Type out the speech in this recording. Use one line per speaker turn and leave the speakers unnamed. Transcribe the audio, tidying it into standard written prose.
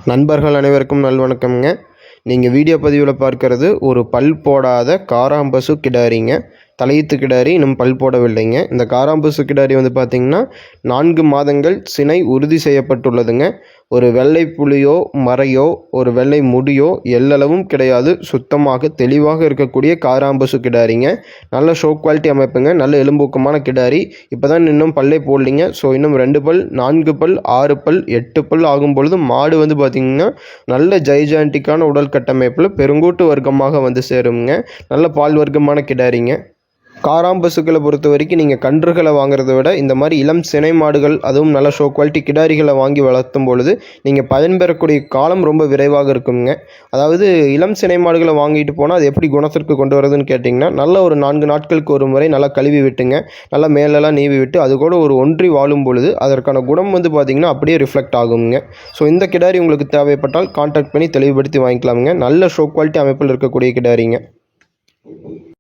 நண்பர்கள் அனைவருக்கும் நல்வணக்கம்ங்க. நீங்கள் வீடியோ பதிவில் பார்க்கறது ஒரு பல் போடாத காராம்பசு கிடாரிங்க. தலையீத்து கிடாரி இன்னும் பல் போடவில்லைங்க. இந்த காராம்பசு கிடாரி வந்து பார்த்திங்கன்னா 4 மாதங்கள் சினை உறுதி செய்யப்பட்டுள்ளதுங்க. ஒரு வெள்ளை புலியோ மறையோ ஒரு வெள்ளை முடியோ எல்லளவும் கிடையாது. சுத்தமாக தெளிவாக இருக்கக்கூடிய காராம்பசு கிடாரிங்க. நல்ல ஷோ குவாலிட்டி அமைப்புங்க. நல்ல எலும்பூக்கமான கிடாரி. இப்போ தான் இன்னும் பல்லே போடலிங்க. ஸோ இன்னும் 2 பல் 4 பல் 6 பல் 8 பல் ஆகும் பொழுது மாடு வந்து பார்த்திங்கன்னா நல்ல ஜைஜாண்டிக்கான உடல் கட்டமைப்பில் பெருங்கூட்டு வர்க்கமாக வந்து சேருங்க. நல்ல பால் வர்க்கமான கிடாரிங்க. காராம்பசுக்களை பொறுத்த வரைக்கும் நீங்கள் கன்றுகளை வாங்குறத விட இந்த மாதிரி இளம் சினை மாடுகள், அதுவும் நல்ல ஷோ குவாலிட்டி கிடாரிகளை வாங்கி வளர்த்தும் பொழுது நீங்கள் பயன்பெறக்கூடிய காலம் ரொம்ப விரைவாக இருக்குங்க. அதாவது இளம் சினை மாடுகளை வாங்கிட்டு போனால் அது எப்படி குணத்திற்கு கொண்டு வரதுன்னு கேட்டிங்கன்னா, நல்ல ஒரு 4 நாட்களுக்கு ஒரு முறை நல்லா கழுவி விட்டுங்க. நல்லா மேலெல்லாம் நீவி விட்டு அது கூட ஒரு ஒன்றி வாழும் பொழுது அதற்கான குணம் வந்து பார்த்திங்கன்னா அப்படியே ரிஃப்ளெக்ட் ஆகுங்க. ஸோ இந்த கிடாரி உங்களுக்கு தேவைப்பட்டால் கான்டாக்ட் பண்ணி தெளிவுபடுத்தி வாங்கிக்கலாமுங்க. நல்ல ஷோ குவாலிட்டி அமைப்பில் இருக்கக்கூடிய கிடாரிங்க.